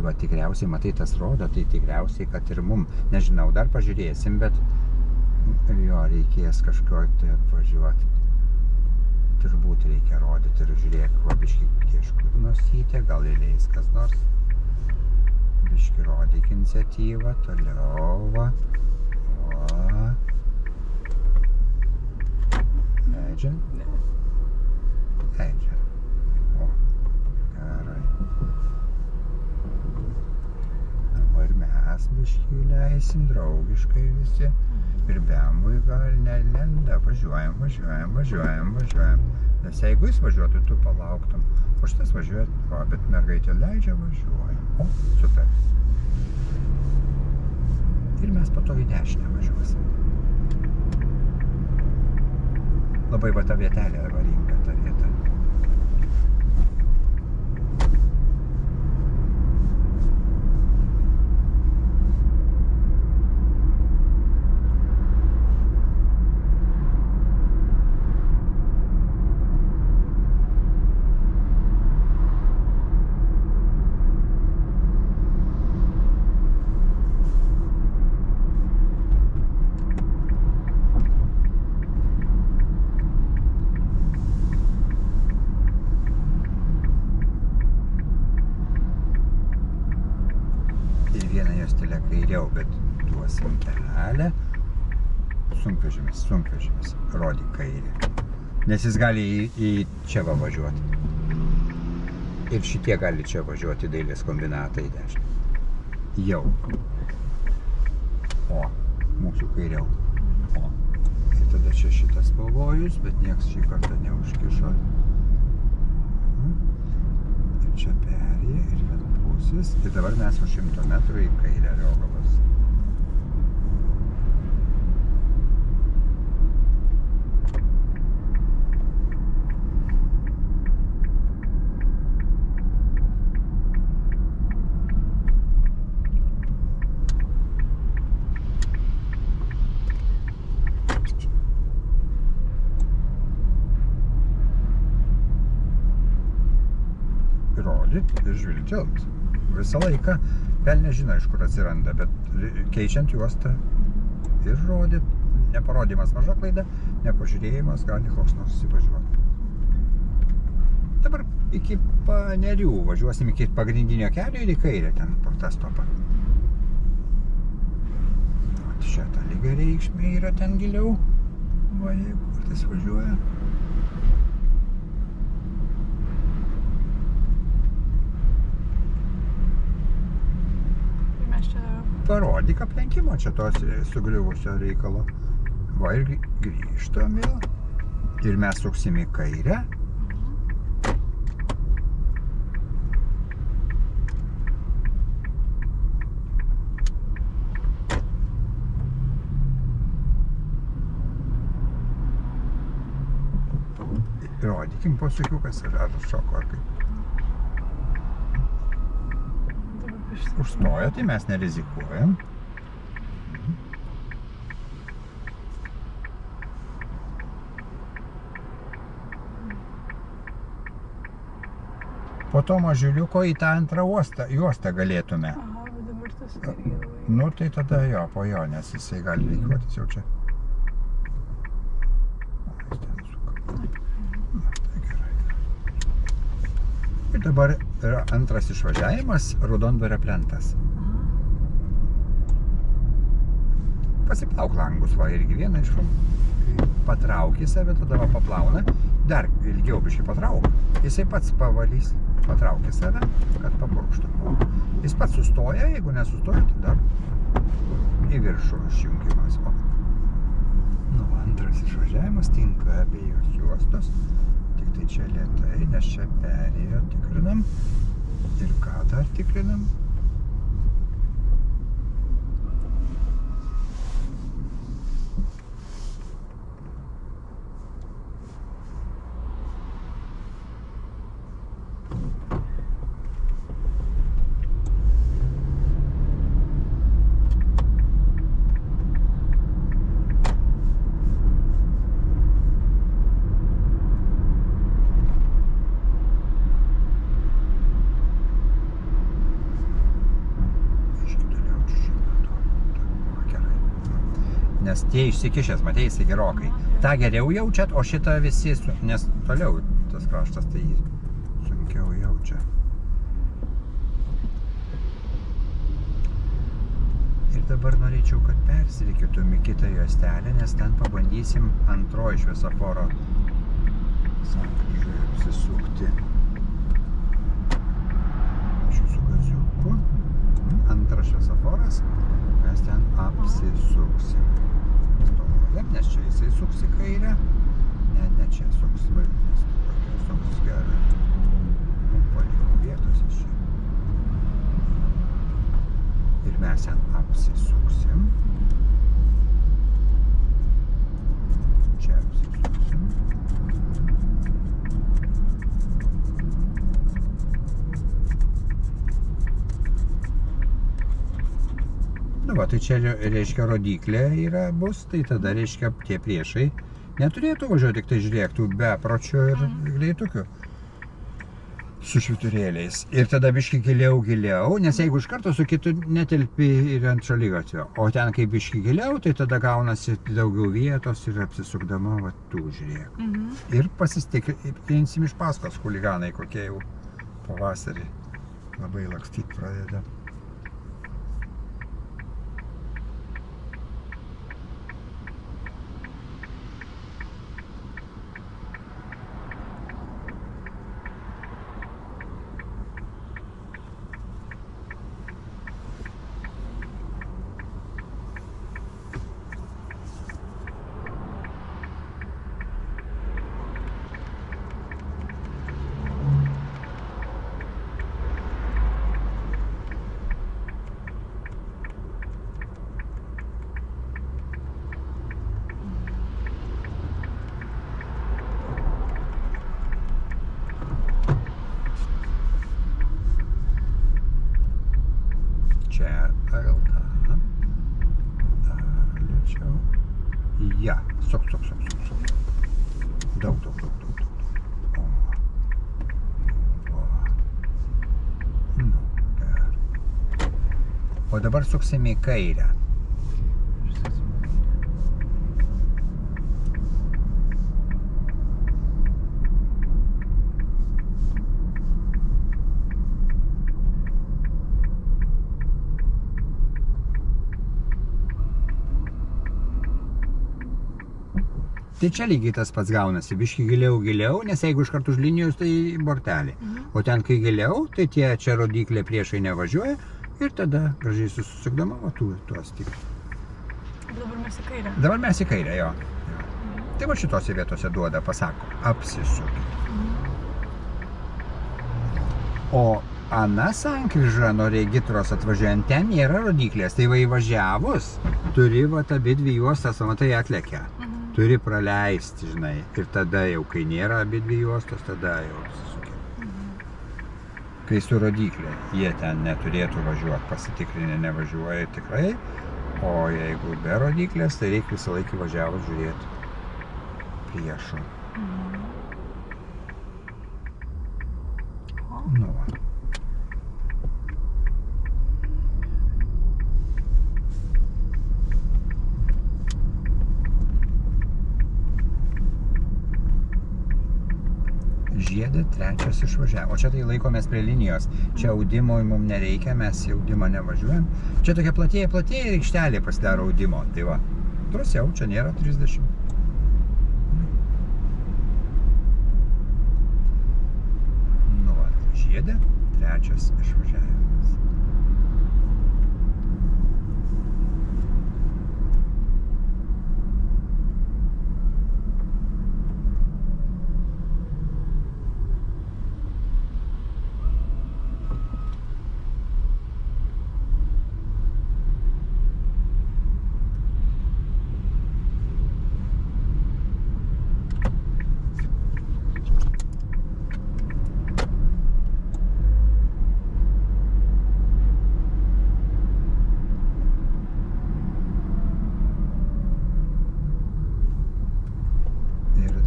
va tikriausiai, matai, tas rodo, tai tikriausiai, kad ir mum, nežinau, dar pažiūrėsim, bet jo reikės kažko tai apvažiuoti. Turbūt reikia rodyti ir žiūrėk, va biški kažkur nosytė, gal įleis kas nors. Biški rodyk iniciatyvą, toliau va. Va. Leidžia? Leidžia. O, gerai. Dabar mes biški leisim draugiškai visi. Ir bembui gal nelenda. Važiuojam. Nes jeigu jis važiuotų, tu palauktum. O šitas važiuoja, o, bet mergaitė leidžia, važiuojam. O, super. Ir mes po to į dešinę važiuosim. Labai va ta vietelė avaringa, ta vieta. Kairiau, bet duosim kelią. Sunkvežimis. Rodyk kairį. Nes jis gali į čia va važiuoti. Ir šitie gali čia važiuoti dailės kombinatą į dešinę. Jau. O, mūsų kairiau. O. Ir tada čia šitas pavojus, bet nieks šį kartą neužkišo. Ir čia perėja ir vienpusis. Ir dabar mes už 100 metrų į kairę Riogavos. Ir žvilgčiant. Visą laiką velnia žino, iš kur atsiranda, bet keičiant juostą ir rodyt, neparodymas maža klaida, nepažiūrėjimas gali koks nors įsivažiuoti. Dabar iki Panerių važiuosim iki pagrindinio kelio ir į kairę ten per tą stopą. Čia ta lygia reikšmė yra ten giliau, va jeigu kartais važiuoja. Parodyk aplenkimo čia tos sugriuvusio reikalo. Va ir grįžtam vėl. Ir mes suksim į kairę. Rodykim posūkiukas ar šoko ar kaip. Užstoja, tai mes nerizikuojam. Po to mažiuliuko į tą antrą juostą galėtume. Aha, bet dabar tas irgi labai. Nu, tai tada jo, po jo, nes jisai gali reikiuotis jau čia. Jis ten suka. Tai gerai. Ir dabar yra antras išvažiavimas, Raudondvario plentas. Pasiplauk langus, va, irgi vieną iš patrauki save, tada va paplauna, dar ilgiau biškai patrauk, jisai pats pavalys, patrauki save, kad papurkštų. Jis pats sustoja, jeigu nesustoja, tai dar į viršų išjungimas. Nu, antras išvažiavimas tinka abiejos juostos, tik tai čia lėtai, nes čia perėjo, tikrinam. Ir ką dar tikrinam? nes tie išsikišęs, matei, jisai gerokai. Ta geriau jaučiat, o šitą visi, nes toliau tas kraštas tai sunkiau jaučia. Ir dabar norėčiau, kad persirikiutum į kitą juostelę, nes ten pabandysim antroji šviesoforo sankryžoje apsisukti. Su gaziuku. Antras šviesoforas, mes ten apsisuksim. Stovojam, nes čia jisai suks į kairę. Ne čia suks, nes tu suks gerai. Palikau vietos iš čia. Ir mes ten apsisuksim. Čia apsisuksim. Nu va, tai čia reiškia rodiklė yra bus, tai tada reiškia tie priešai neturėtų važiuoti, tik tai žiūrėk, tų bepročio ir greitukių su švyturėliais. Ir tada biški giliau, nes jeigu iš karto su kitu netelpi ir ant šaligatvio, o ten kai biški giliau, tai tada gaunasi daugiau vietos ir apsisukdama, va, tu žiūrėk. Ir pasistikrinsim iš paskos chuliganai, kokie jau pavasarį labai lakstyt pradeda. Čia gal tą. Lėčiau. Ja, suk. Daug. Nu, gerai. O dabar suksim į kairę. Tai čia lygiai tas pats gaunasi, biški giliau, nes jeigu iš karto už linijos, tai bortelį. O ten, kai giliau, tai tie čia rodiklė priešai nevažiuoja ir tada gražiai susisukdama, o tuos tik. Dabar mes į kairę. Dabar mes į kairę, jo. Tai va šitose vietose duoda, pasako, apsisukit. O ana sankryža nuo Regitros atvažiuojant ten nėra rodiklės, tai va įvažiavus, turi va abi dvi juostas, matai, atlekia. Turi praleisti, žinai, ir tada jau, kai nėra abi dvi juostos, tada jau apsisukė. Kai su rodiklė, jie ten neturėtų važiuoti, pasitikrinę nevažiuoja tikrai, o jeigu be rodiklės, tai reikia visą laiką važiavus žiūrėti priešo. Nu va. Žiedė trečias išvažiavo. O čia tai laikomės prie linijos. Čia audimo mums nereikia, mes į audimą nevažiuojam. Čia tokia platėja aikštelė pasidaro audimo. Tai va, drąsiau, čia nėra 30. Nu va, žiedė trečias išvažiavimas.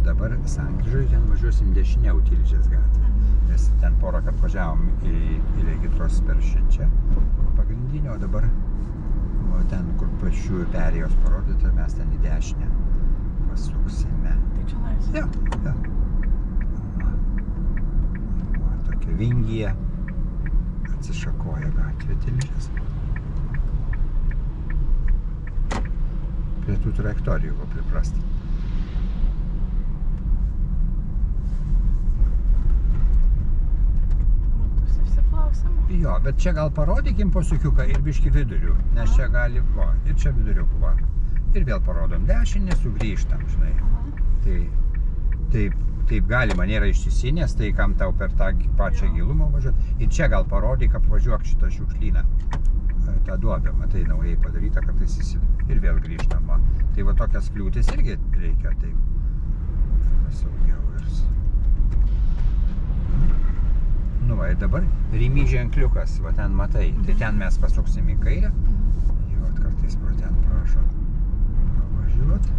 Dabar sankryžoje ten važiuosim dešiniau Tilžės gatvę. Nes ten porą važiavom į Regitros per šičia pagrindinį, o dabar va ten, kur pačiųjų perėjos parodyta, mes ten į dešinę pasuksime. Tai čia nais. Jo. Va, tokia vingyje atsišakoja gatvė Tilžės. Prie tų trajektorijų buvo priprasti. Ratus išsiplausim. Jo, bet čia gal parodykim pasukiuką ir biški vidurių, nes čia gali, va, ir čia viduriukų va. Ir vėl parodom dešinę, sugrįžtam, žinai. Taip galima, nėra išsisinės, tai kam tau per tą pačią gilumą važiuoti. Ir čia gal parodyk, apvažiuok šitą šiukšlyną. tą duobę, matai, naujai padaryta, kartais ir vėl grįžtama. Tai va tokias kliūtis irgi reikia, taip saugiau ir... Nu va, ir dabar Rimi ženkliukas, va ten matai, tai ten mes pasuksim į kairę. Jo, kartais pro ten prašo pravažiuot.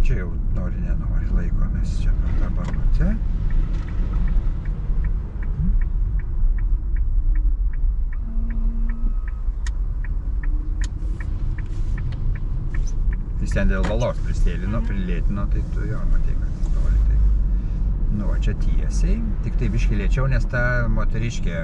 Čia jau nori nenori laikomės čia per tą barutę. Jis ten dėl balos pristėlino, prilėtino, tai tu jo matai, kad jis toli. Tai... Nu, o čia tiesiai, tik tai biški lėčiau, nes ta moteriškė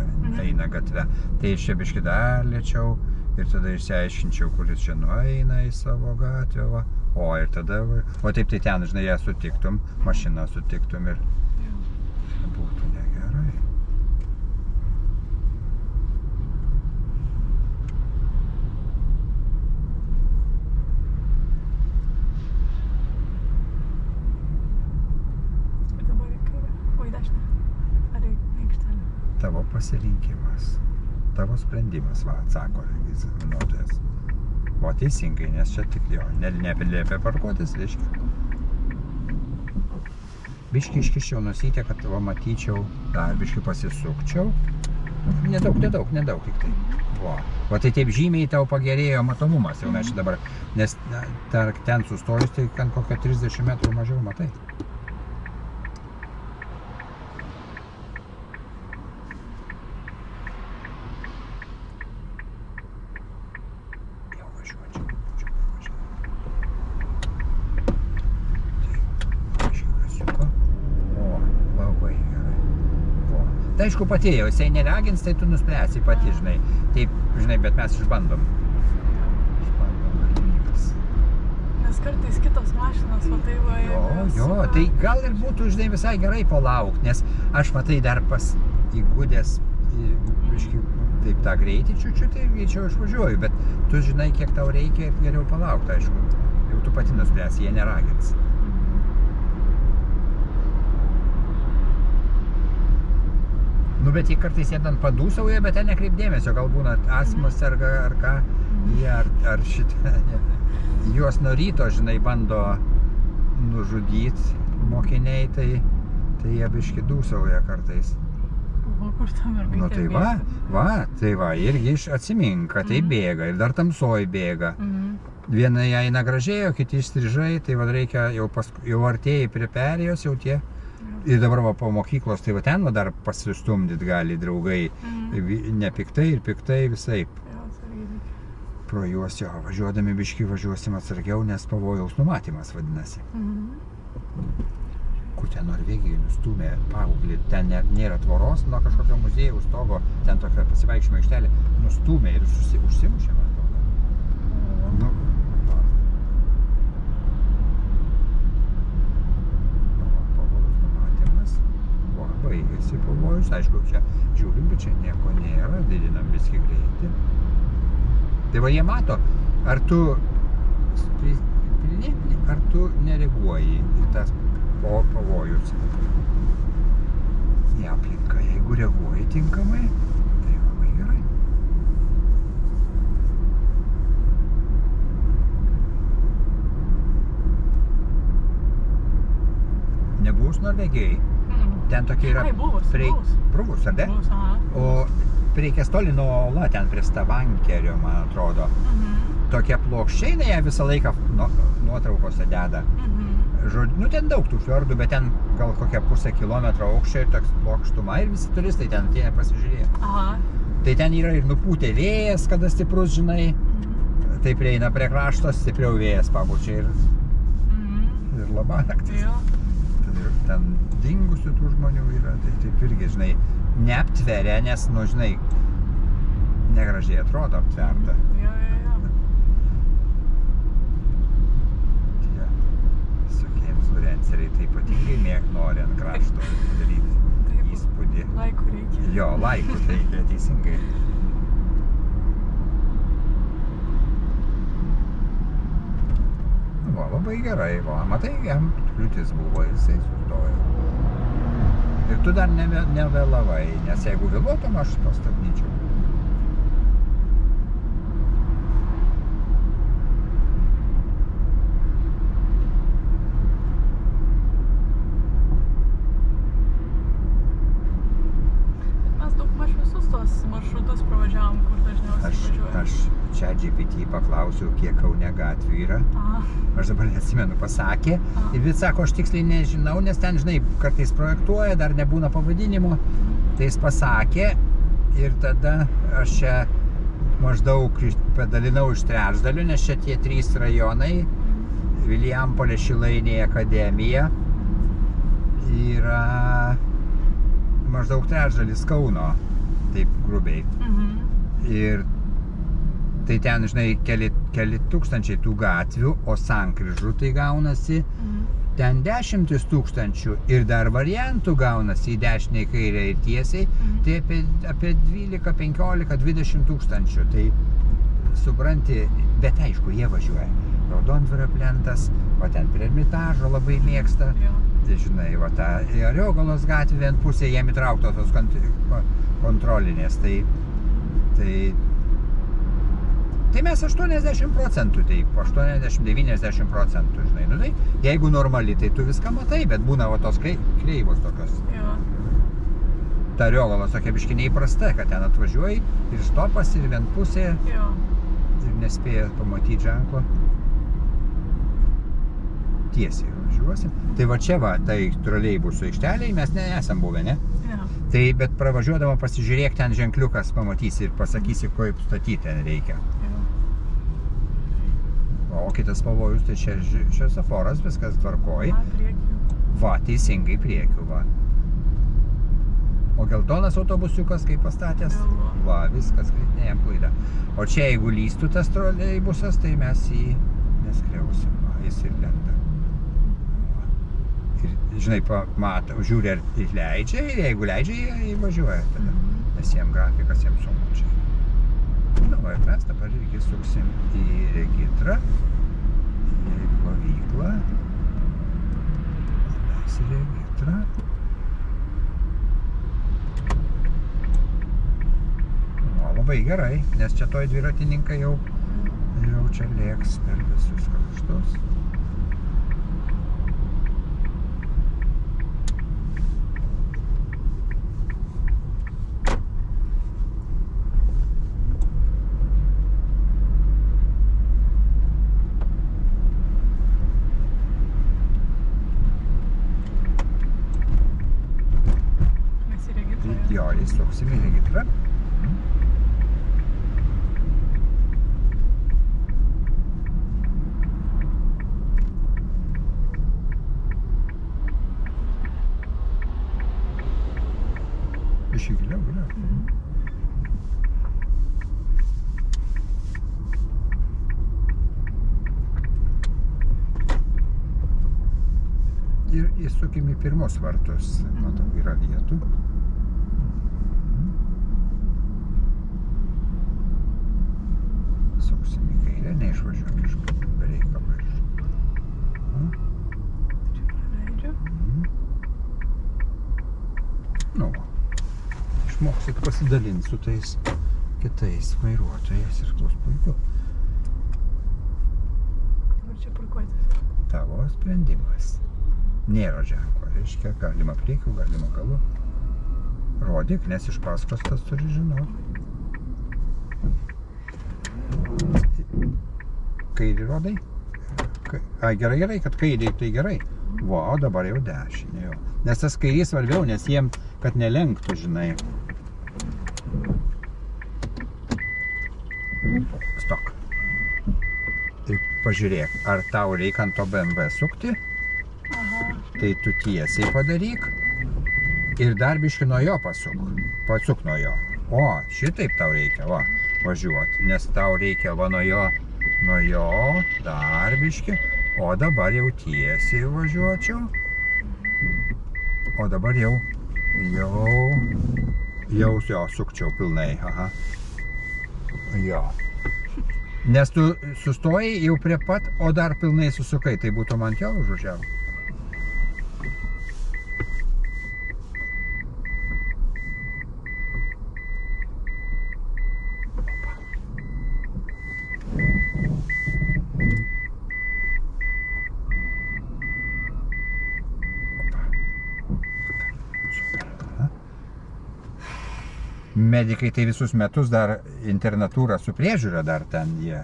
eina gatve. Tai čia biški dar lėčiau ir tada išsiaiškinčiau, kuris čia nueina į savo gatvę, va. O ir tada, o taip tai ten, žinai, ją sutiktum, mašiną sutiktum ir būtų negerai. Tavo pasirinkimas, tavo sprendimas, va, atsako egzaminuotojas. O teisingai, nes čia tik jo, nepilėpė parkuotis, reiškia. Biški iškiščiau nusytę, kad va matyčiau, dar biški pasisukčiau. Nedaug tik tai. Va tai taip žymiai tau pagerėjo matomumas jau mes čia dabar, nes ten sustojus, tai ten kokią 30 metrų mažiau matai. Tai aišku patėjo, jisai neregins, tai tu nuspręsi pati, žinai. Taip, žinai, bet mes išbandom. Išbandom galimybės. Nes kartais kitos mašinos, va tai va... Jo, tai gal ir būtų, žinai, visai gerai palaukti, nes aš matai dar įgudęs, biškį, taip tą greitį čiučiu, tai greičiau išvažiuoju, bet tu žinai, kiek tau reikia ir geriau palaukti, aišku. Jau tu pati nuspręsi, jie neragins. Nu, bet jie kartais jėdant padūsauja, bet ten nekreip dėmesio, gal būna astmos serga ar ką, jie ar šitą, juos nuo ryto, žinai, bando nužudyti mokiniai, tai jie biški dūsauja kartais. O kur ta mergaitė? Nu, tai tai va, irgi atsimink, kad tai bėga ir dar tamsoj bėga. Viena eina gražiai, o kiti išstrižai, tai va reikia, jau artėjai prie perėjos, jau tie. Ir dabar va po mokyklos, tai va ten va dar pasistumdyt gali draugai, nepiktai ir piktai visaip. Pro juos jo, važiuodami biškį važiuosim atsargiau, nes pavojaus numatymas vadinasi. Kur ten Norvegijai nustūmė paauglį, ten nėra tvoros, nuo kažkokio muziejaus stogo, ten tokia pasivaikščiojimo aikštelė, nustūmė ir užsimušė, man atrodo. Nu, baigėsi pavojus, aišku, čia žiūrim, bet čia nieko nėra, didinam viskį greitį. Tai va jie mato, ar tu nereaguoji į tas pavojus į aplinką. Jeigu reaguoji tinkamai, tai labai gerai. Nebuvus Norvegijai. Ten tokia yra... Buvus, ar ne? Buvus, aha. O prie Kestolino ola, ten prie Stavankerio, man atrodo. Tokia plokščiai, ją visą laiką nuotraukose deda. Nu, ten daug tų fjordų, bet ten gal kokią pusę kilometro aukščio ir toks plokštuma ir visi turistai ten atėję pasižiūrėjo. Aha. Tai ten yra ir nupūtė vėjas, kada stiprus, žinai, tai prieina prie krašto, stipriau vėjas papučia ir labanaktis. Jo. Tai ten dingusių tų žmonių yra, tai taip irgi, žinai, neaptveria, nes, nu, žinai, negražiai atrodo aptverta. Jo. Tie visokie influenceriai tai ypatingai nori ant krašto daryti įspūdį. Laikų reikia. Jo, laikų reikia, teisingai. Va, labai gerai, va, matai, jam kliūtis buvo, jisai sustojo. Ir tu dar nevėlavai, nes jeigu vėluotum, aš pastabdyčiau. Maršrutus pravažiavom, kur dažniausiai važiuoja. Aš ChatGPT paklausiau, kiek Kaune gatvių yra. Aš dabar neatsimenu, pasakė. Ir vis sako, aš tiksliai nežinau, nes ten, žinai, kartais projektuoja, dar nebūna pavadinimo. Tai jis pasakė ir tada aš čia maždaug padalinau iš trečdalių, nes čia tie 3 rajonai. Vilijampolė, Šilainiai, Akademija. Yra maždaug trečdalis Kauno. Taip grubiai. Ir tai ten, žinai, keli tūkstančiai tų gatvių, o sankryžų tai gaunasi ten 10 tūkstančių ir dar variantų gaunasi į dešinę, į kairę ir tiesiai, tai apie 12, 15, 20 tūkstančių. Tai supranti, bet aišku, jie važiuoja. Raudondvario plentas, o ten prie Ermitažo labai mėgsta. Tai, žinai, va tą Ariogalos gatvę ant pusė jiem įtrauktos tos kontrolinės, tai mes 80%, taip, 80-90%, žinai, nu tai, jeigu normali, tai tu viską matai, bet būna va tos kreivos tokios. Jo. Ta Ariogalos tokia biškį neįprasta, kad ten atvažiuoji ir stopas, ir vienpusė, ir nespėja pamatyti ženklo. Tiesiai važiuosim. Tai va čia va, tai troleibusų aikšteliai, mes nesam buvę, ne? Tai, bet pravažiuodama pasižiūrėk, ten ženkliukas pamatysi ir pasakysi, kaip statyti ten reikia. O kitas pavojus, tai čia šviesoforas, viskas tvarkoj. Va, teisingai priekiu, va. O geltonas autobusiukas, kaip pastatęs, va, viskas kritinėjam klaidą. O čia, jeigu lystų tas troleibusas, tai mes jį neskriausim, va, jis ir lenda. Ir, žinai, žiūri, ar jis leidžia, ir jeigu leidžia, jie važiuoja tada. Nes jiem grafikas, jiem sunku čia. Na, va, ir mes dabar irgi suksim į regitrą, į plovyklą. Mes į regitrą. O, labai gerai, nes čia toj dviratininkai jau čia lėks per visus kraštus. Jo, įsuksim į regitrą. Biškį giliau. Ir įsukim į pirmus vartus. Matau, yra vietų. Suksim į kairę, neišvažiuok iš bereikalo. Čia praleidžiu. Nu, išmoksit pasidalinti su tais kitais vairuotojais ir bus puiku. Kur čia parkuotis? Tavo sprendimas. Nėra ženklo, reiškia, galima priekiu, galima galu. Rodyk, nes iš paskos tas turi žinoti. Kairį rodai? Gerai, kad kairiai, tai gerai. Va, o dabar jau dešinė jau. Nes tas kairys svarbiau, nes jiem, kad nelenktų, žinai. Stok. Tai pažiūrėk, ar tau reikia ant to BMW sukti, Aha. tai tu tiesiai padaryk ir dar biškį nuo jo pasuk nuo jo. O, šitaip tau reikia, va, važiuoti, nes tau reikia va nuo jo, dar biškį, o dabar jau tiesiai važiuočiau, o dabar jau sukčiau pilnai, aha, jo. Nes tu sustojai jau prie pat, o dar pilnai susukai, tai būtų man jau užvažiavo. Medikai tai visus metus dar internatūrą su priežiūra dar ten jie.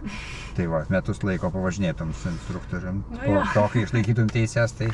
Tai va, metus laiko pavažinėtum su instruktorium. Nu Po jo. to, kai išlaikytum teises, tai